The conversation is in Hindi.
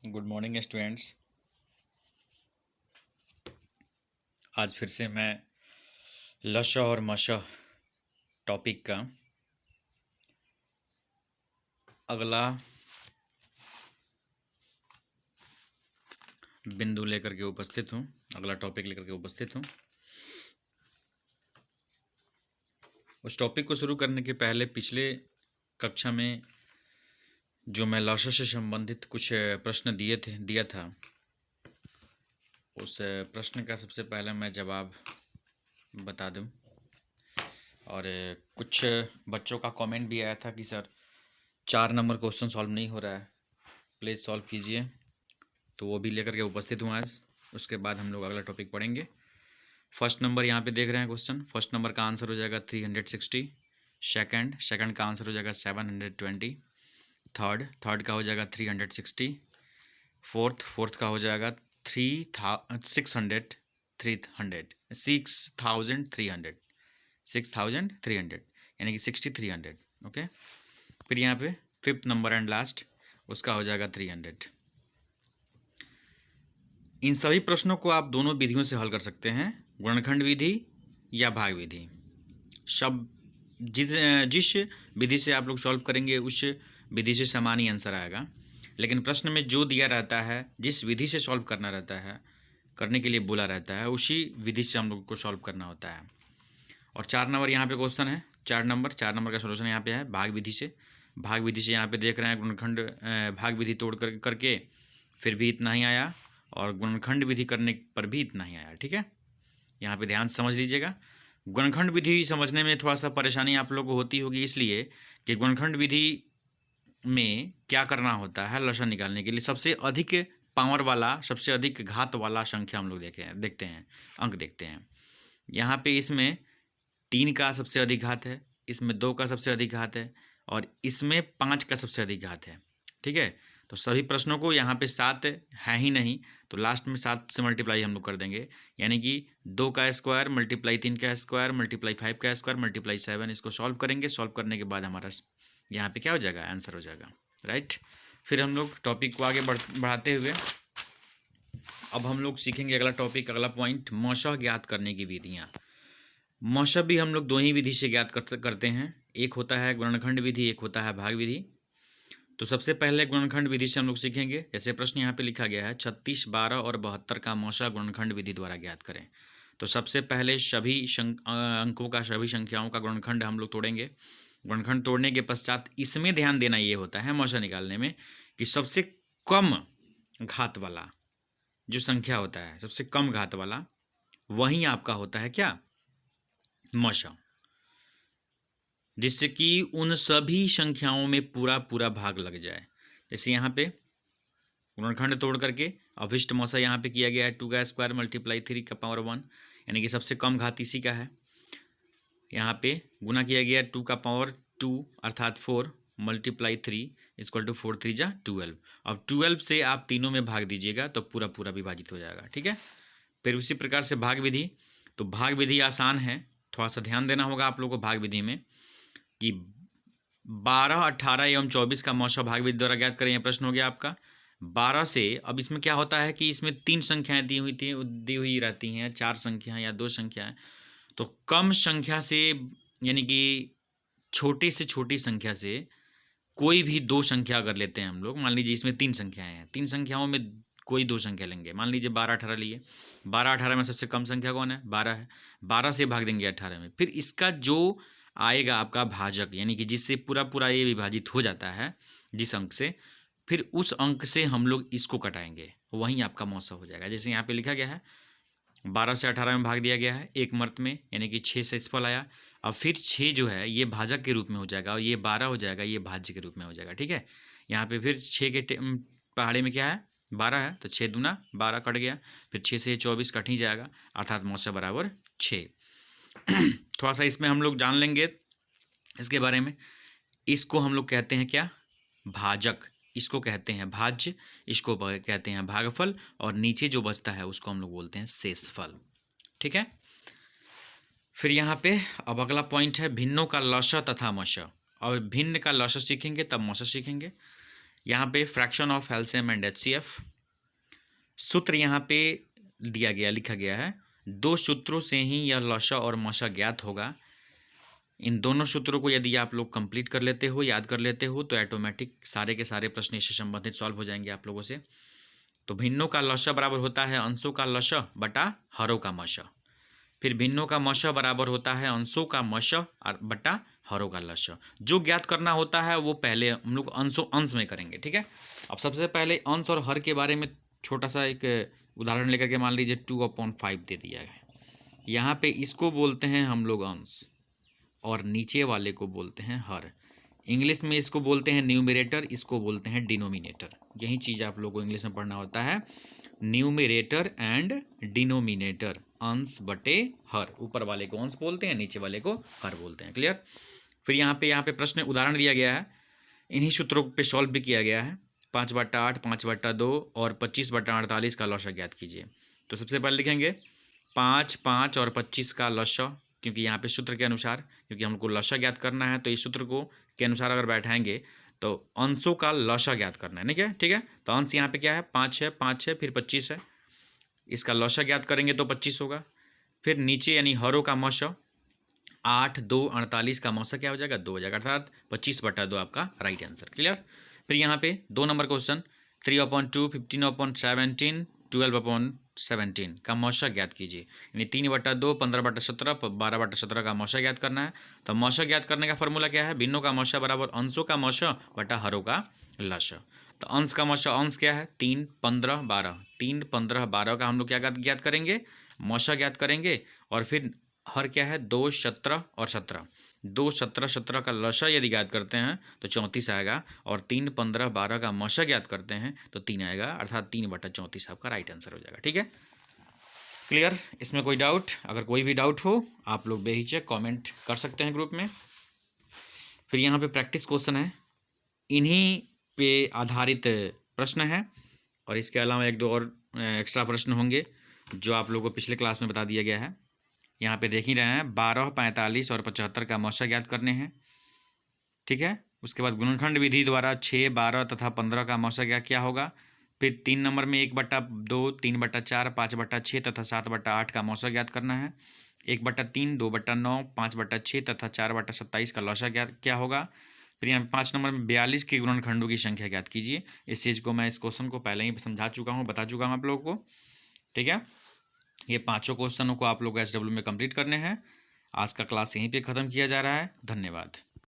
Good morning students. आज फिर से मैं लशा और मशा टॉपिक का अगला बिंदु लेकर के उपस्थित हूँ, अगला टॉपिक लेकर के उपस्थित हूँ। उस टॉपिक को शुरू करने के पहले पिछले कक्षा में जो मैं लशा से संबंधित कुछ प्रश्न दिया था, उस प्रश्न का सबसे पहले मैं जवाब बता दूं। और कुछ बच्चों का कमेंट भी आया था कि सर 4 नंबर क्वेश्चन सॉल्व नहीं हो रहा है, प्लीज़ सॉल्व कीजिए। तो वो भी लेकर के उपस्थित हूँ आज। उसके बाद हम लोग अगला टॉपिक पढ़ेंगे। फर्स्ट नंबर यहाँ पे देख रहे हैं क्वेश्चन। फर्स्ट नंबर का आंसर हो जाएगा 360। सेकंड का आंसर हो जाएगा 720। थर्ड का हो जाएगा 360। फोर्थ का हो जाएगा 6300 यानी कि 6300। ओके, फिर यहाँ पे फिफ्थ नंबर एंड लास्ट, उसका हो जाएगा 300। इन सभी प्रश्नों को आप दोनों विधियों से हल कर सकते हैं, गुणनखंड विधि या भाग विधि। सब जिस विधि से आप लोग सॉल्व करेंगे उस विधि से समान ही आंसर आएगा। लेकिन प्रश्न में जो दिया रहता है, जिस विधि से सॉल्व करना रहता है, करने के लिए बोला रहता है, उसी विधि से हम लोग को सॉल्व करना होता है। और 4 नंबर यहाँ पे क्वेश्चन है। 4 नंबर का सॉल्यूशन यहाँ पे है भाग विधि से। भाग विधि से यहाँ पे देख रहे हैं गुणनखंड भाग विधि तोड़ करके फिर भी इतना ही आया, और गुणनखंड विधि करने पर भी इतना ही आया। ठीक है, यहाँ पे ध्यान से समझ लीजिएगा। गुणनखंड विधि समझने में थोड़ा सा परेशानी आप लोगों को होती होगी, इसलिए कि गुणनखंड विधि में क्या करना होता है लशा निकालने के लिए। सबसे अधिक पावर वाला, सबसे अधिक घात वाला संख्या हम लोग देखते हैं, अंक देखते हैं। यहाँ पे इसमें 3 का सबसे अधिक घात है, इसमें 2 का सबसे अधिक घात है, और इसमें 5 का सबसे अधिक घात है। ठीक है, तो सभी प्रश्नों को यहाँ पे 7 है ही नहीं, तो लास्ट में 7 से मल्टीप्लाई हम लोग कर देंगे, यानी कि 2 का स्क्वायर मल्टीप्लाई 3 का स्क्वायर मल्टीप्लाई 5 का स्क्वायर मल्टीप्लाई 7। इसको सॉल्व करेंगे, सॉल्व करने के बाद हमारा यहाँ पे क्या हो जाएगा, आंसर हो जाएगा। राइट, फिर हम लोग टॉपिक को आगे बढ़ाते हुए अब हम लोग सीखेंगे अगला टॉपिक, अगला पॉइंट, मशा ज्ञात करने की विधियाँ। मशा भी हम लोग दो ही विधि से ज्ञात करते हैं, एक होता है गुणनखंड विधि, एक होता है भाग विधि। तो सबसे पहले गुणनखंड विधि से हम लोग सीखेंगे। जैसे प्रश्न यहाँ पे लिखा गया है 36, 12 और 72 का मशा गुणनखंड विधि द्वारा ज्ञात करें। तो सबसे पहले सभी अंकों का, सभी संख्याओं का गुणनखंड हम लोग तोड़ेंगे। गुणनखंड तोड़ने के पश्चात इसमें ध्यान देना ये होता है मशा निकालने में कि सबसे कम घात वाला जो संख्या होता है, सबसे कम घात वाला, वही आपका होता है क्या, मशा, जिससे कि उन सभी संख्याओं में पूरा पूरा भाग लग जाए। जैसे यहाँ पे गुणनखंड तोड़ करके अभिष्ट मशा यहाँ पे किया गया है 2 का स्क्वायर मल्टीप्लाई 3 का पावर 1, यानी कि सबसे कम घात इसी का है। यहाँ पे गुना किया गया 2 का पावर 2 अर्थात 4 मल्टीप्लाई 3 इक्वल टू 4 3 जा 12। अब 12 से आप तीनों में भाग दीजिएगा तो पूरा पूरा विभाजित हो जाएगा। ठीक है, फिर उसी प्रकार से भाग विधि। तो भाग विधि आसान है, थोड़ा सा ध्यान देना होगा आप लोगों को भाग विधि में कि 12, 18 एवं 24 का मशा भाग विधि द्वारा ज्ञात करें। यह प्रश्न हो गया आपका 12 से। अब इसमें क्या होता है कि इसमें 3 संख्याएं दी हुई रहती हैं, 4 संख्याएं या 2 संख्याएं। तो कम संख्या से, यानी कि छोटे से छोटी संख्या से कोई भी 2 संख्या अगर लेते हैं हम लोग, मान लीजिए इसमें 3 संख्याएं हैं, 3 संख्याओं में कोई 2 संख्या लेंगे। मान लीजिए 12, 18 लिए, 12, 18 में सबसे कम संख्या कौन है, 12 है। 12 से भाग देंगे 18 में, फिर इसका जो आएगा आपका भाजक, यानी कि जिससे पूरा पूरा ये विभाजित हो जाता है जिस अंक से, फिर उस अंक से हम लोग इसको कटाएंगे, वहीं आपका मौसा हो जाएगा। जैसे यहाँ पे लिखा गया है 12 से 18 में भाग दिया गया है एक मर्त में, यानी कि 6 से इसफल आया। अब फिर 6 जो है ये भाजक के रूप में हो जाएगा, और ये 12 हो जाएगा, ये भाज्य के रूप में हो जाएगा। ठीक है, यहाँ पे फिर 6 के पहाड़े में क्या है, 12 है, तो 6 दूना 12 कट गया, फिर 6 से 24 कट ही जाएगा, अर्थात मौसा बराबर 6। थोड़ा सा इसमें हम लोग जान लेंगे इसके बारे में। इसको हम लोग कहते हैं क्या, भाजक, इसको कहते हैं भाज्य, इसको कहते हैं भागफल, और नीचे जो बचता है उसको हम लोग बोलते हैं शेषफल। ठीक है, फिर यहाँ पे अब अगला पॉइंट है भिन्नों का लशा तथा मशा। और भिन्न का लशा सीखेंगे तब मशा सीखेंगे। यहाँ पे fraction of LCM and HCF. सूत्र यहाँ पे दिया गया, लिखा गया है, 2 सूत्रों से ही यह लॉसा और मॉसा ज्ञात होगा। इन दोनों सूत्रों को यदि आप लोग कंप्लीट कर लेते हो, याद कर लेते हो, तो ऑटोमेटिक सारे के सारे प्रश्न इससे संबंधित सॉल्व हो जाएंगे आप लोगों से। तो भिन्नों का लॉसा बराबर होता है अंशों का लॉसा बटा हरों का मॉसा। फिर भिन्नों का मॉसा बराबर होता है अंशों का मॉसा बटा हरों का लॉसा। जो ज्ञात करना होता है वो पहले हम लोग अंश में करेंगे, ठीक है। अब सबसे पहले अंश और हर के बारे में छोटा सा एक उदाहरण लेकर के मान लीजिए 2/5 दे दिया है। यहाँ पे इसको बोलते हैं हम लोग अंश और नीचे वाले को बोलते हैं हर। इंग्लिश में इसको बोलते हैं न्यूमरेटर, इसको बोलते हैं डिनोमिनेटर। यही चीज़ आप लोगों को इंग्लिश में पढ़ना होता है, न्यूमरेटर एंड डिनोमिनेटर, अंश बटे हर। ऊपर वाले को अंश बोलते हैं, नीचे वाले को हर बोलते हैं। क्लियर। फिर यहाँ पे प्रश्न उदाहरण दिया गया है, इन्हीं सूत्रों पे सॉल्व भी किया गया है। 5/8, 5/2 और 25/48 का लॉसा ज्ञात कीजिए। तो सबसे पहले लिखेंगे 5, 5 और 25 का लॉसा, क्योंकि यहाँ पे सूत्र के अनुसार, क्योंकि हमको लॉसा ज्ञात करना है, तो इस सूत्र को के अनुसार अगर बैठाएंगे तो अंशों का लॉसा ज्ञात करना है, ठीक है। तो अंश यहाँ पे क्या है, 5 है, 5 है, फिर 25 है। इसका लॉसा ज्ञात करेंगे तो 25 होगा। फिर नीचे यानी हरों का मौसा 8, 2, 48 का मौसा क्या हो जाएगा, 2 हो जाएगा, अर्थात 25/2 आपका राइट आंसर। क्लियर। फिर यहाँ पे 2 नंबर क्वेश्चन 3/2, 15/17, 12/17 का मौसा ज्ञात कीजिए। यानी 3/2, 15/17, 12/17 का मौसा ज्ञात करना है। तो मौसा ज्ञात करने का फॉर्मूला क्या है, भिन्नों का मौसा बराबर अंशों का मौसा बटा हरों का लसा। तो अंश का मौसा, अंश क्या है 3, 15, 12, 3, 15, 12 का हम लोग क्या ज्ञात करेंगे, मौसा ज्ञात करेंगे। और फिर हर क्या है 2, 17 और 17, 2, 17, 17 का लसा यदि ज्ञात करते हैं तो 34 आएगा। और 3, 15, 12 का मौसा ज्ञात करते हैं तो 3 आएगा, अर्थात 3/34 आपका राइट आंसर हो जाएगा। ठीक है, क्लियर। इसमें कोई डाउट, अगर कोई भी डाउट हो आप लोग बेहिचक कमेंट कर सकते हैं ग्रुप में। फिर यहाँ पे प्रैक्टिस क्वेश्चन है, इन्हीं पे आधारित प्रश्न है, और इसके अलावा 1-2 और एक्स्ट्रा प्रश्न होंगे जो आप लोगों को पिछले क्लास में बता दिया गया है। यहाँ पे देख ही रहे हैं, 12, 45 और 75 का मौसा ज्ञात करने हैं। ठीक है, उसके बाद गुणनखंड विधि द्वारा 6, 12 तथा 15 का मौसा क्या होगा। फिर 3 नंबर में 1/2, 3/4, 5/6 तथा 7/8 का मौसा ज्ञात करना है। 1/3, 2/9, 5/6 तथा 4/27 का लौसा क्या होगा। फिर यहाँ 5 नंबर में 42 के गुणनखंडों की संख्या ज्ञात कीजिए। इस चीज़ को मैं इस क्वेश्चन को पहले ही समझा चुका हूँ, बता चुका हूँ आप लोगों को। ठीक है, ये 5 क्वेश्चनों को आप लोग SW में कंप्लीट करने हैं। आज का क्लास यहीं पे ख़त्म किया जा रहा है। धन्यवाद।